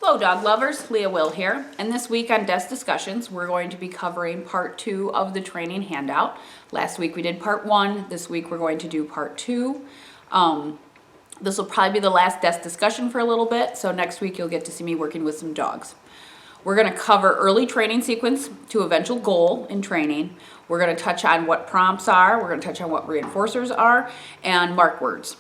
Hello dog lovers, Leah Will here, and this week on Desk Discussions we're going to be covering part 2 of the training handout. Last week we did part 1, this week we're going to do part 2. This will probably be the last desk discussion for a little bit, so next week you'll get to see me working with some dogs. We're going to cover early training sequence to eventual goal in training. We're going to touch on what prompts are, we're going to touch on what reinforcers are, and mark words.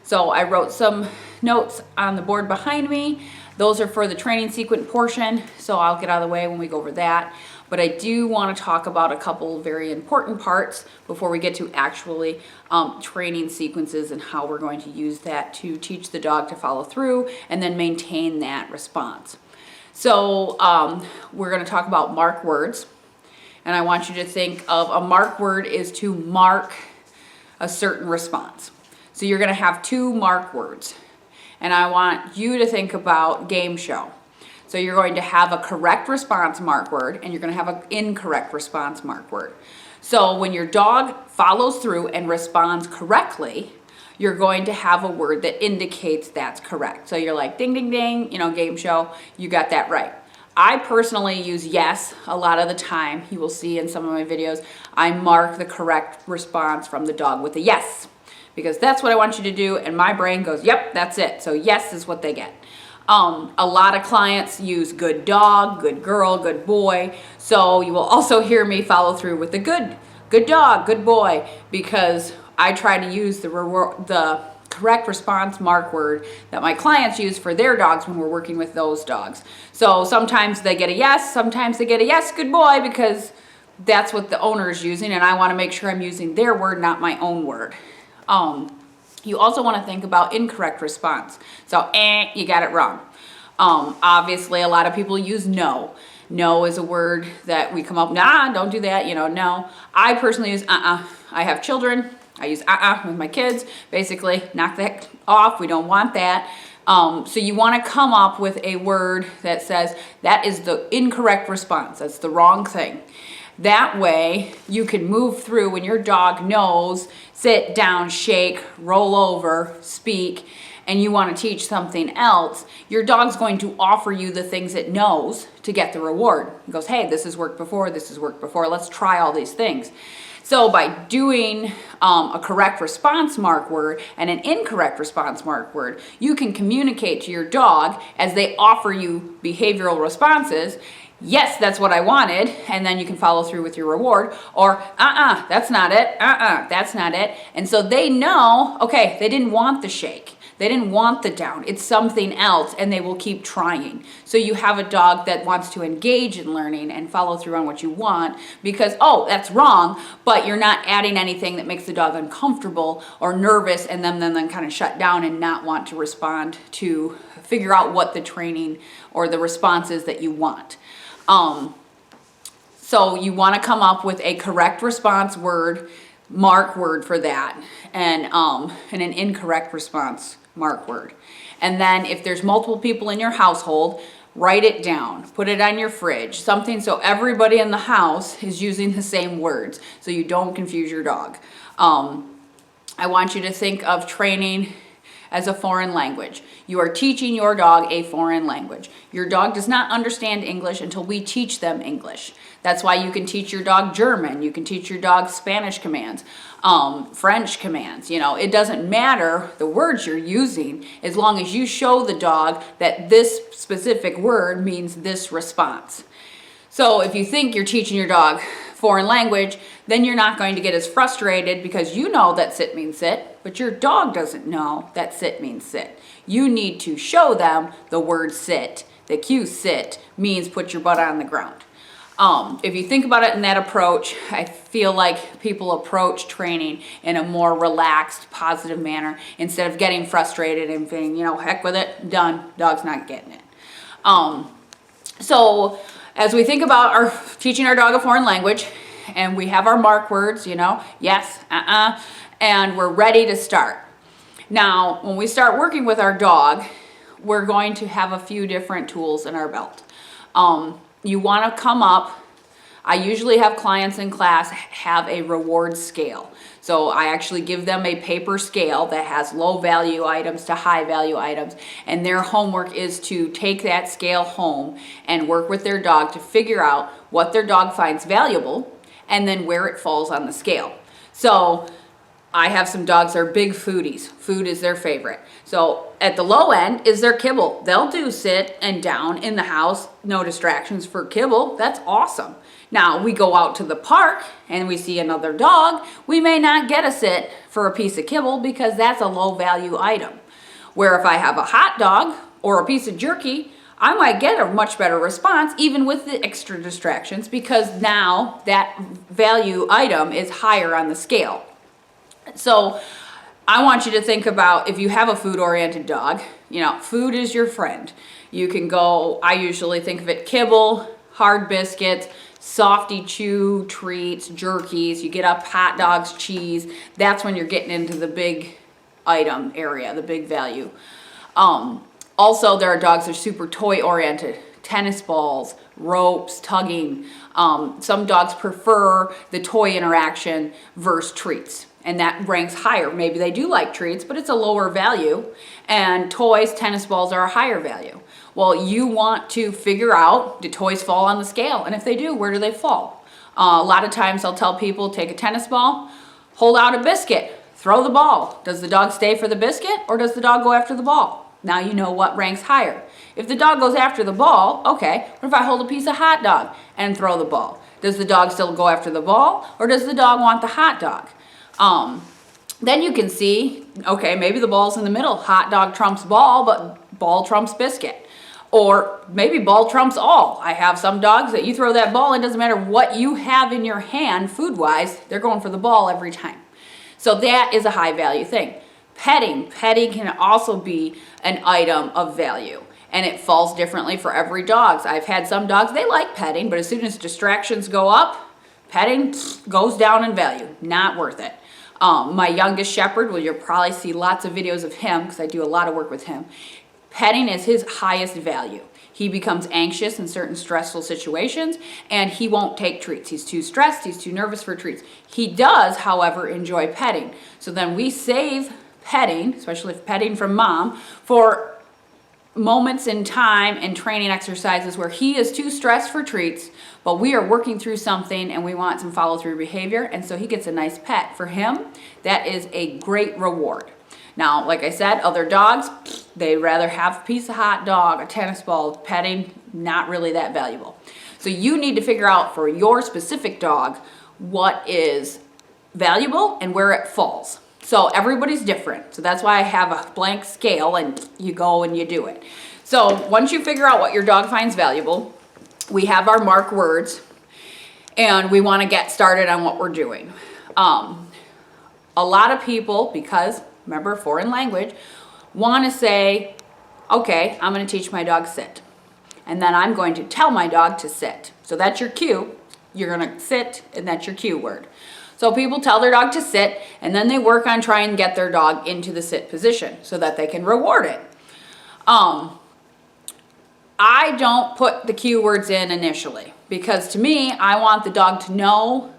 So I wrote some notes on the board behind me. Those are for the training sequence portion, so I'll get out of the way when we go over that. But I do want to talk about a couple very important parts before we get to actually training sequences and how we're going to use that to teach the dog to follow through and then maintain that response. So we're going to talk about mark words. And I want you to think of a mark word is to mark a certain response. So you're going to have 2 mark words. And I want you to think about game show. So you're going to have a correct response mark word and you're going to have an incorrect response mark word. So when your dog follows through and responds correctly, you're going to have a word that indicates that's correct. So you're like, ding, ding, ding, game show, you got that right. I personally use yes a lot of the time. You will see in some of my videos, I mark the correct response from the dog with a yes, because that's what I want you to do, and my brain goes, yep, that's it. So yes is what they get. A lot of clients use good dog, good girl, good boy. So you will also hear me follow through with the good dog, good boy, because I try to use the correct response mark word that my clients use for their dogs when we're working with those dogs. So sometimes they get a yes, sometimes they get a yes, good boy, because that's what the owner is using, and I want to make sure I'm using their word, not my own word. You also want to think about incorrect response. So, you got it wrong. Obviously, a lot of people use no. No is a word that we come up, nah, don't do that, no. I personally use I have children. I use with my kids. Basically, knock that off. We don't want that. So you want to come up with a word that says that is the incorrect response. That's the wrong thing. That way you can move through when your dog knows, sit down, shake, roll over, speak, and you want to teach something else, your dog's going to offer you the things it knows to get the reward. It goes, hey, this has worked before, let's try all these things. So by doing a correct response mark word and an incorrect response mark word, you can communicate to your dog as they offer you behavioral responses, yes, that's what I wanted, and then you can follow through with your reward, or that's not it, that's not it. And so they know, okay, they didn't want the shake. They didn't want the down. It's something else, and they will keep trying. So you have a dog that wants to engage in learning and follow through on what you want because, oh, that's wrong, but you're not adding anything that makes the dog uncomfortable or nervous and then kind of shut down and not want to respond to figure out what the training or the response is that you want. So you want to come up with a correct response word, mark word for that, and an incorrect response mark word. And then if there's multiple people in your household, write it down, put it on your fridge, something so everybody in the house is using the same words so you don't confuse your dog. I want you to think of training as a foreign language. You are teaching your dog a foreign language. Your dog does not understand English until we teach them English. That's why you can teach your dog German. You can teach your dog Spanish commands, French commands. It doesn't matter the words you're using as long as you show the dog that this specific word means this response. So if you think you're teaching your dog foreign language, then you're not going to get as frustrated because you know that sit means sit, but your dog doesn't know that sit means sit. You need to show them the word sit. The cue sit means put your butt on the ground. If you think about it in that approach, I feel like people approach training in a more relaxed, positive manner instead of getting frustrated and being, heck with it, done, dog's not getting it. So as we think about teaching our dog a foreign language, and we have our mark words, yes, and we're ready to start. Now, when we start working with our dog, we're going to have a few different tools in our belt. You want to come up I usually have clients in class have a reward scale. So I actually give them a paper scale that has low value items to high value items, and their homework is to take that scale home and work with their dog to figure out what their dog finds valuable and then where it falls on the scale. So I have some dogs that are big foodies. Food is their favorite. So at the low end is their kibble. They'll do sit and down in the house, no distractions for kibble. That's awesome. Now we go out to the park and we see another dog. We may not get a sit for a piece of kibble because that's a low value item. Where if I have a hot dog or a piece of jerky, I might get a much better response even with the extra distractions because now that value item is higher on the scale. So I want you to think about if you have a food-oriented dog, food is your friend. You can go, I usually think of it kibble, hard biscuits, softy chew treats, jerkies. You get up hot dogs, cheese. That's when you're getting into the big item area, the big value. Also, there are dogs that are super toy-oriented. Tennis balls, ropes, tugging. Some dogs prefer the toy interaction versus treats, and that ranks higher. Maybe they do like treats, but it's a lower value, and toys, tennis balls are a higher value. Well, you want to figure out, do toys fall on the scale? And if they do, where do they fall? A lot of times I'll tell people, take a tennis ball, hold out a biscuit, throw the ball. Does the dog stay for the biscuit or does the dog go after the ball? Now you know what ranks higher. If the dog goes after the ball, okay, what if I hold a piece of hot dog and throw the ball? Does the dog still go after the ball or does the dog want the hot dog? Then you can see, okay, maybe the ball's in the middle. Hot dog trumps ball, but ball trumps biscuit. Or maybe ball trumps all. I have some dogs that you throw that ball, it doesn't matter what you have in your hand food-wise, they're going for the ball every time. So that is a high value thing. Petting can also be an item of value, and it falls differently for every dog. I've had some dogs, they like petting, but as soon as distractions go up, petting goes down in value, not worth it. My youngest shepherd, well, you'll probably see lots of videos of him because I do a lot of work with him. Petting is his highest value. He becomes anxious in certain stressful situations, and he won't take treats. He's too stressed, he's too nervous for treats. He does, however, enjoy petting. So then we save petting, especially if petting from mom, for moments in time and training exercises where he is too stressed for treats, but we are working through something and we want some follow-through behavior, and so he gets a nice pet. For him, that is a great reward. Now, like I said, other dogs, they'd rather have a piece of hot dog, a tennis ball. Petting, not really that valuable. So you need to figure out for your specific dog what is valuable and where it falls. So everybody's different. So that's why I have a blank scale and you go and you do it. So once you figure out what your dog finds valuable, we have our mark words and we want to get started on what we're doing. A lot of people, because remember foreign language, want to say, okay, I'm going to teach my dog sit. And then I'm going to tell my dog to sit. So that's your cue. You're going to sit and that's your cue word. So people tell their dog to sit and then they work on trying to get their dog into the sit position so that they can reward it. I don't put the cue words in initially because to me, I want the dog to know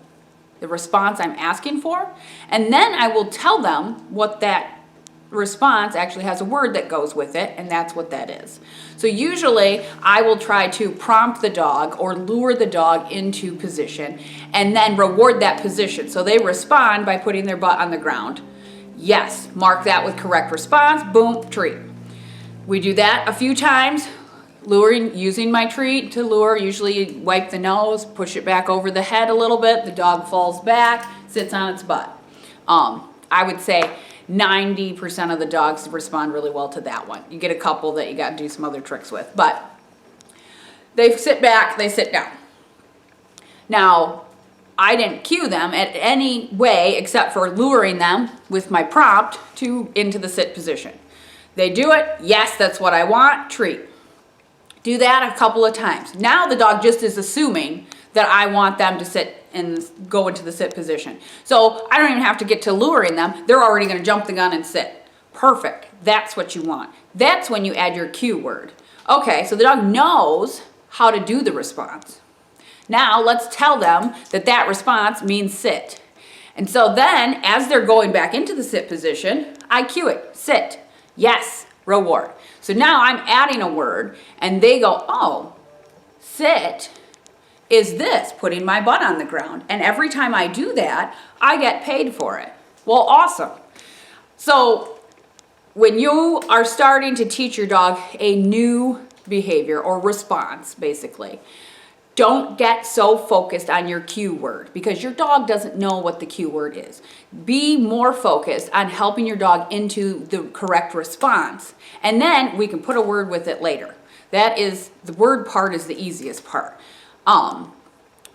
the response I'm asking for, and then I will tell them what that response actually has a word that goes with it, and that's what that is. So usually I will try to prompt the dog or lure the dog into position and then reward that position. So they respond by putting their butt on the ground. Yes, mark that with correct response, boom, treat. We do that a few times. Luring, using my treat to lure, usually you wipe the nose, push it back over the head a little bit, the dog falls back, sits on its butt. I would say 90% of the dogs respond really well to that one. You get a couple that you got to do some other tricks with, but they sit back, they sit down. Now, I didn't cue them at any way except for luring them with my prompt into the sit position. They do it, yes, that's what I want, treat. Do that a couple of times. Now the dog just is assuming that I want them to sit and go into the sit position. So I don't even have to get to luring them. They're already going to jump the gun and sit. Perfect. That's what you want. That's when you add your cue word. Okay, so the dog knows how to do the response. Now let's tell them that that response means sit. And so then as they're going back into the sit position, I cue it, sit, yes, reward. So now I'm adding a word and they go, oh, sit is this, putting my butt on the ground. And every time I do that, I get paid for it. Well, awesome. So when you are starting to teach your dog a new behavior or response, basically, don't get so focused on your cue word because your dog doesn't know what the cue word is. Be more focused on helping your dog into the correct response, and then we can put a word with it later. That is, the word part is the easiest part.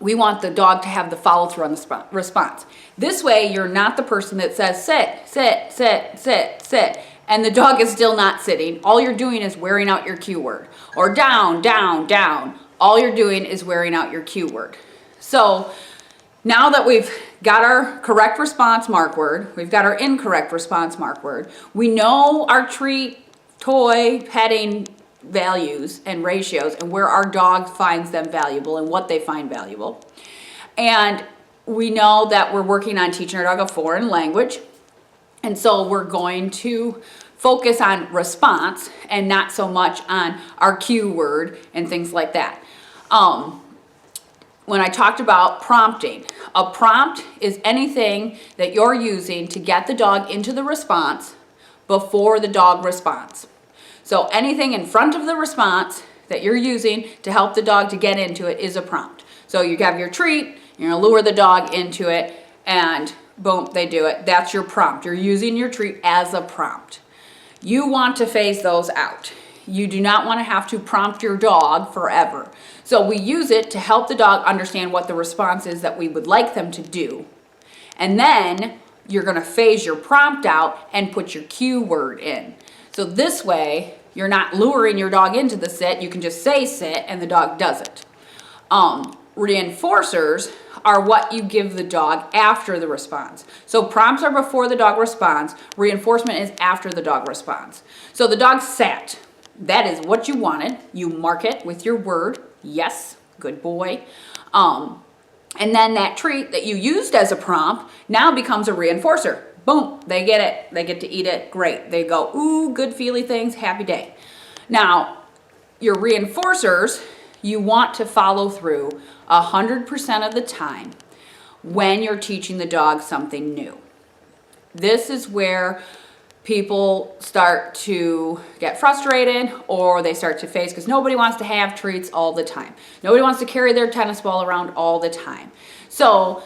We want the dog to have the follow through on the response. This way, you're not the person that says sit, sit, sit, sit, sit, and the dog is still not sitting. All you're doing is wearing out your cue word. Or down, down, down. All you're doing is wearing out your cue word. So now that we've got our correct response mark word, we've got our incorrect response mark word, we know our treat, toy, petting values and ratios and where our dog finds them valuable and what they find valuable. And we know that we're working on teaching our dog a foreign language. And so we're going to focus on response and not so much on our cue word and things like that. When I talked about prompting, a prompt is anything that you're using to get the dog into the response before the dog responds. So anything in front of the response that you're using to help the dog to get into it is a prompt. So you have your treat, you're gonna lure the dog into it, and boom, they do it. That's your prompt. You're using your treat as a prompt. You want to phase those out. You do not want to have to prompt your dog forever. So we use it to help the dog understand what the response is that we would like them to do. And then you're going to phase your prompt out and put your cue word in. So this way, you're not luring your dog into the sit. You can just say sit and the dog does it. Reinforcers are what you give the dog after the response. So prompts are before the dog responds. Reinforcement is after the dog responds. So the dog sat. That is what you wanted. You mark it with your word. Yes, good boy. And then that treat that you used as a prompt now becomes a reinforcer. Boom, they get it. They get to eat it. Great. They go, ooh, good feely things. Happy day. Now, your reinforcers, you want to follow through 100% of the time when you're teaching the dog something new. This is where people start to get frustrated or they start to phase because nobody wants to have treats all the time. Nobody wants to carry their tennis ball around all the time. So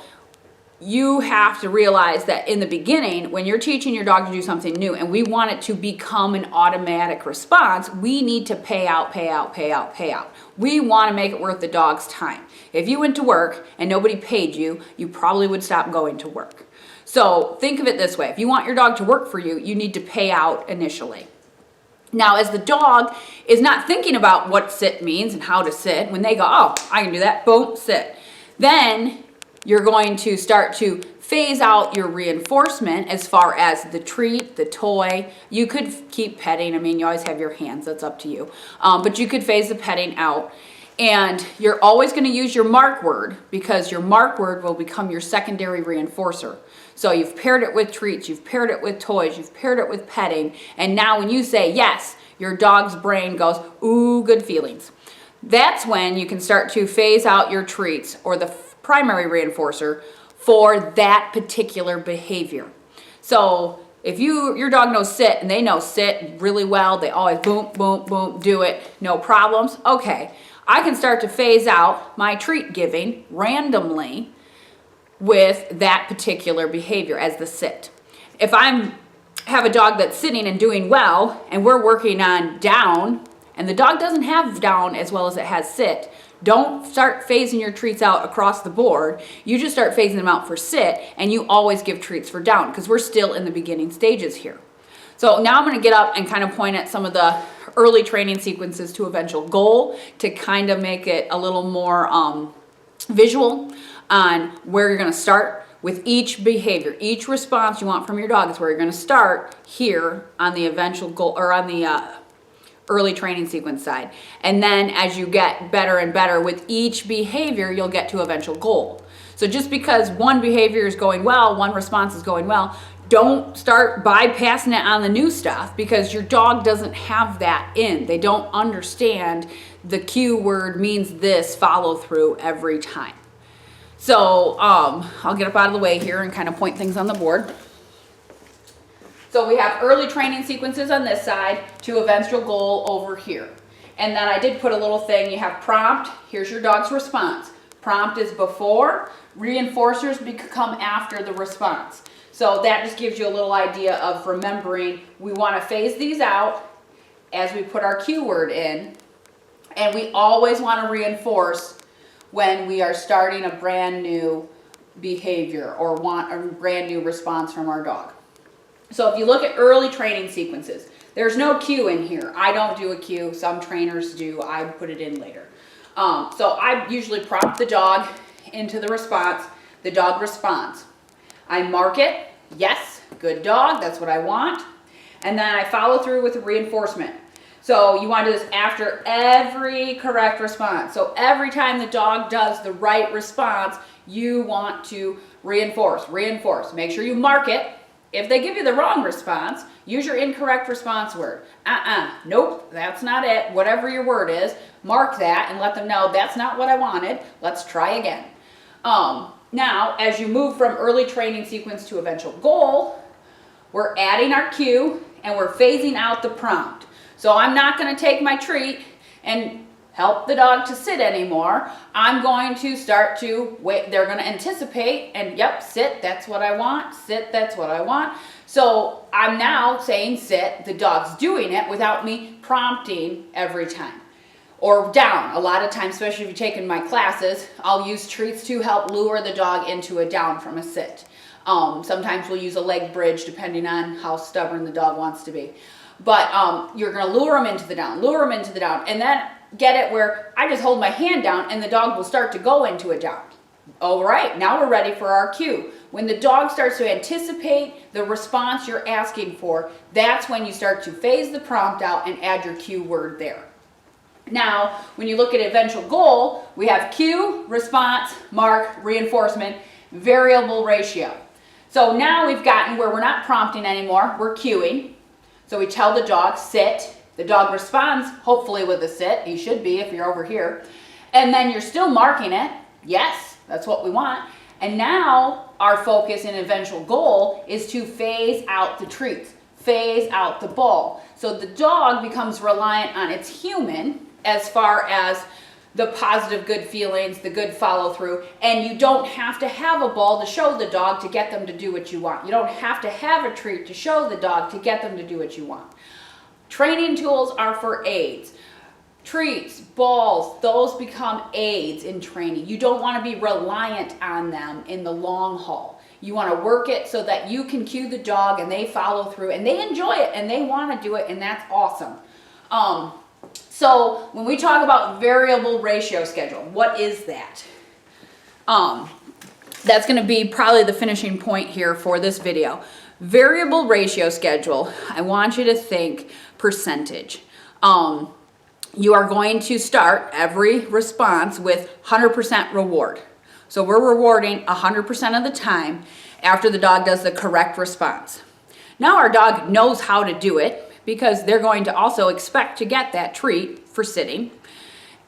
you have to realize that in the beginning, when you're teaching your dog to do something new and we want it to become an automatic response, we need to pay out, pay out, pay out, pay out. We want to make it worth the dog's time. If you went to work and nobody paid you, you probably would stop going to work. So think of it this way. If you want your dog to work for you, you need to pay out initially. Now, as the dog is not thinking about what sit means and how to sit, when they go, oh, I can do that, boom, sit. Then you're going to start to phase out your reinforcement as far as the treat, the toy. You could keep petting. I mean, you always have your hands. That's up to you. But you could phase the petting out. And you're always going to use your mark word because your mark word will become your secondary reinforcer. So you've paired it with treats, you've paired it with toys, you've paired it with petting. And now when you say yes, your dog's brain goes, ooh, good feelings. That's when you can start to phase out your treats or the primary reinforcer for that particular behavior. So if your dog knows sit and they know sit really well, they always boom, boom, boom, do it, no problems. Okay, I can start to phase out my treat giving randomly with that particular behavior as the sit. If I have a dog that's sitting and doing well and we're working on down and the dog doesn't have down as well as it has sit, don't start phasing your treats out across the board. You just start phasing them out for sit and you always give treats for down because we're still in the beginning stages here. So now I'm going to get up and kind of point at some of the early training sequences to eventual goal to kind of make it a little more visual on where you're going to start with each behavior. Each response you want from your dog is where you're going to start here on the eventual goal or on the early training sequence side. And then as you get better and better with each behavior, you'll get to eventual goal. So just because one behavior is going well, one response is going well, don't start bypassing it on the new stuff, because your dog doesn't have that in. They don't understand the cue word means this follow through every time. So I'll get up out of the way here and kind of point things on the board. So we have early training sequences on this side to eventual goal over here. And then I did put a little thing. You have prompt. Here's your dog's response. Prompt is before. Reinforcers come after the response. So that just gives you a little idea of remembering we want to phase these out as we put our cue word in. And we always want to reinforce when we are starting a brand new behavior or want a brand new response from our dog. So if you look at early training sequences, there's no cue in here. I don't do a cue. Some trainers do. I put it in later. So I usually prompt the dog into the response. The dog responds. I mark it. Yes, good dog. That's what I want. And then I follow through with a reinforcement. So you want to do this after every correct response. So every time the dog does the right response, you want to reinforce, reinforce. Make sure you mark it. If they give you the wrong response, use your incorrect response word. Nope, that's not it. Whatever your word is, mark that and let them know that's not what I wanted. Let's try again. Now, as you move from early training sequence to eventual goal, we're adding our cue and we're phasing out the prompt. So I'm not going to take my treat and help the dog to sit anymore. I'm going to start to wait. They're going to anticipate and yep, sit, that's what I want. Sit, that's what I want. So I'm now saying sit. The dog's doing it without me prompting every time. Or down. A lot of times, especially if you've taken my classes, I'll use treats to help lure the dog into a down from a sit. Sometimes we'll use a leg bridge depending on how stubborn the dog wants to be. But you're going to lure them into the down, and then get it where I just hold my hand down and the dog will start to go into a down. All right, now we're ready for our cue. When the dog starts to anticipate the response you're asking for, that's when you start to phase the prompt out and add your cue word there. Now, when you look at eventual goal, we have cue, response, mark, reinforcement, variable ratio. So now we've gotten where we're not prompting anymore, we're cueing. So we tell the dog, sit. The dog responds, hopefully with a sit. He should be if you're over here. And then you're still marking it. Yes, that's what we want. And now our focus in eventual goal is to phase out the treats, phase out the ball. So the dog becomes reliant on its human as far as the positive good feelings, the good follow through, and you don't have to have a ball to show the dog to get them to do what you want. You don't have to have a treat to show the dog to get them to do what you want. Training tools are for aids. Treats, balls, those become aids in training. You don't want to be reliant on them in the long haul. You want to work it so that you can cue the dog and they follow through and they enjoy it and they want to do it, and that's awesome. So when we talk about variable ratio schedule, what is that? That's going to be probably the finishing point here for this video. Variable ratio schedule, I want you to think percentage. You are going to start every response with 100% reward. So we're rewarding 100% of the time after the dog does the correct response. Now our dog knows how to do it because they're going to also expect to get that treat for sitting.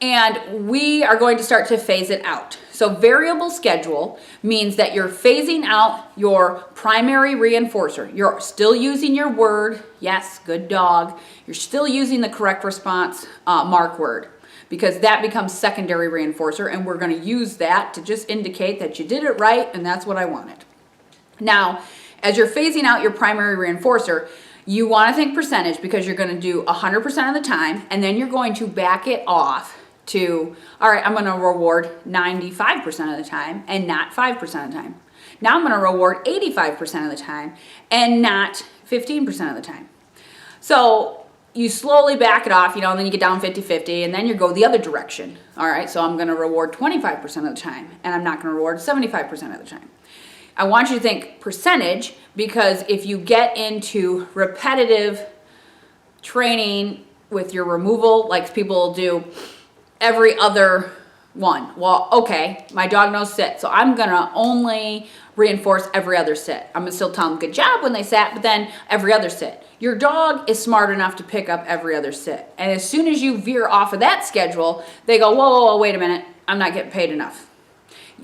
And we are going to start to phase it out. So variable schedule means that you're phasing out your primary reinforcer. You're still using your word, yes, good dog. You're still using the correct response mark word, because that becomes secondary reinforcer, and we're going to use that to just indicate that you did it right and that's what I wanted. Now, as you're phasing out your primary reinforcer, you want to think percentage, because you're going to do 100% of the time, and then you're going to back it off to, all right, I'm going to reward 95% of the time and not 5% of the time. Now I'm going to reward 85% of the time and not 15% of the time. So you slowly back it off, and then you get down 50-50, and then you go the other direction. All right, so I'm going to reward 25% of the time, and I'm not going to reward 75% of the time. I want you to think percentage, because if you get into repetitive training with your removal, like people do every other one. Well, okay, my dog knows sit, so I'm gonna only reinforce every other sit. I'm gonna still tell them good job when they sat, but then every other sit. Your dog is smart enough to pick up every other sit. And as soon as you veer off of that schedule, they go, whoa, whoa, whoa, wait a minute, I'm not getting paid enough.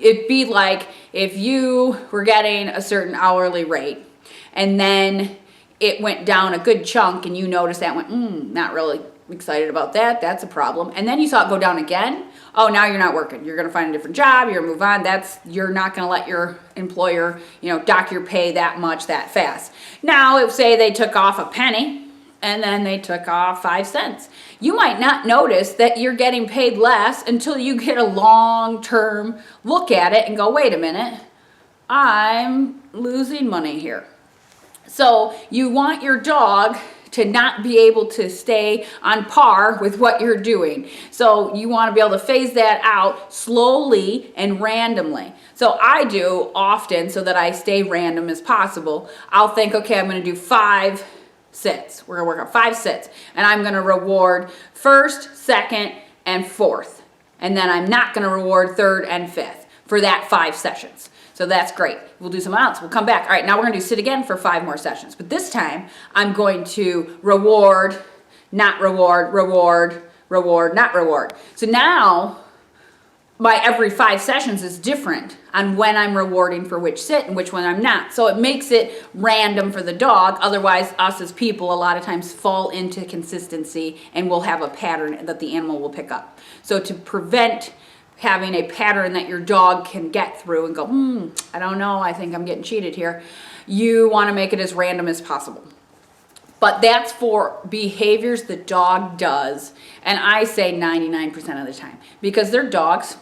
It'd be like if you were getting a certain hourly rate and then it went down a good chunk and you noticed that went, not really excited about that, that's a problem. And then you saw it go down again. Oh, now you're not working. You're going to find a different job. You're going to move on. You're not going to let your employer, dock your pay that much that fast. Now, if say they took off a penny and then they took off 5 cents, you might not notice that you're getting paid less until you get a long-term look at it and go, wait a minute, I'm losing money here. So you want your dog to not be able to stay on par with what you're doing. So you want to be able to phase that out slowly and randomly. So I do often, so that I stay random as possible, I'll think, okay, I'm going to do 5 sits. We're going to work on 5 sits. And I'm going to reward first, second, and fourth. And then I'm not going to reward third and fifth for that 5 sessions. So that's great. We'll do something else. We'll come back. All right, now we're going to do sit again for 5 more sessions. But this time, I'm going to reward, not reward, reward, reward, not reward. So now, my every 5 sessions is different on when I'm rewarding for which sit and which one I'm not. So it makes it random for the dog. Otherwise, us as people a lot of times fall into consistency and we'll have a pattern that the animal will pick up. So to prevent having a pattern that your dog can get through and go, I don't know, I think I'm getting cheated here. You want to make it as random as possible. But that's for behaviors the dog does, and I say 99% of the time, because they're dogs,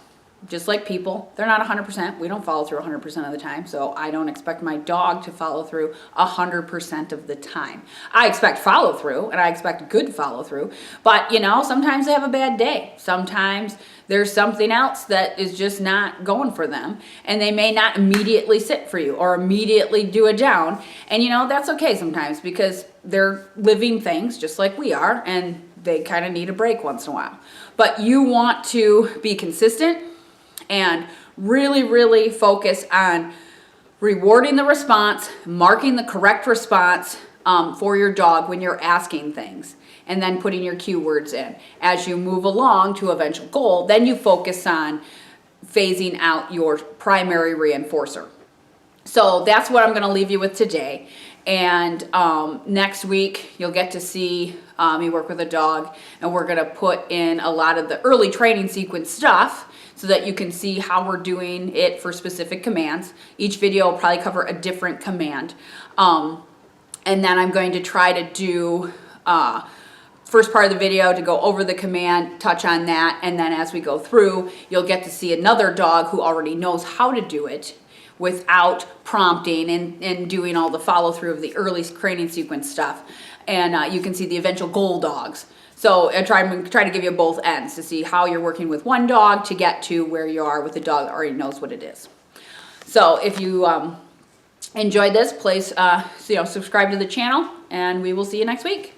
just like people. They're not 100%. We don't follow through 100% of the time, so I don't expect my dog to follow through 100% of the time. I expect follow through, and I expect good follow through, but sometimes they have a bad day. Sometimes there's something else that is just not going for them, and they may not immediately sit for you or immediately do a down, and that's okay sometimes because they're living things just like we are, and they kind of need a break once in a while. But you want to be consistent and really, really focus on rewarding the response, marking the correct response for your dog when you're asking things, and then putting your cue words in. As you move along to eventual goal, then you focus on phasing out your primary reinforcer. So that's what I'm going to leave you with today. And next week, you'll get to see me work with a dog, and we're going to put in a lot of the early training sequence stuff so that you can see how we're doing it for specific commands. Each video will probably cover a different command. And then I'm going to try to do first part of the video to go over the command, touch on that, and then as we go through, you'll get to see another dog who already knows how to do it without prompting and doing all the follow through of the early training sequence stuff. And you can see the eventual goal dogs. So I try to give you both ends to see how you're working with one dog to get to where you are with the dog that already knows what it is. So if you enjoyed this, please subscribe to the channel, and we will see you next week.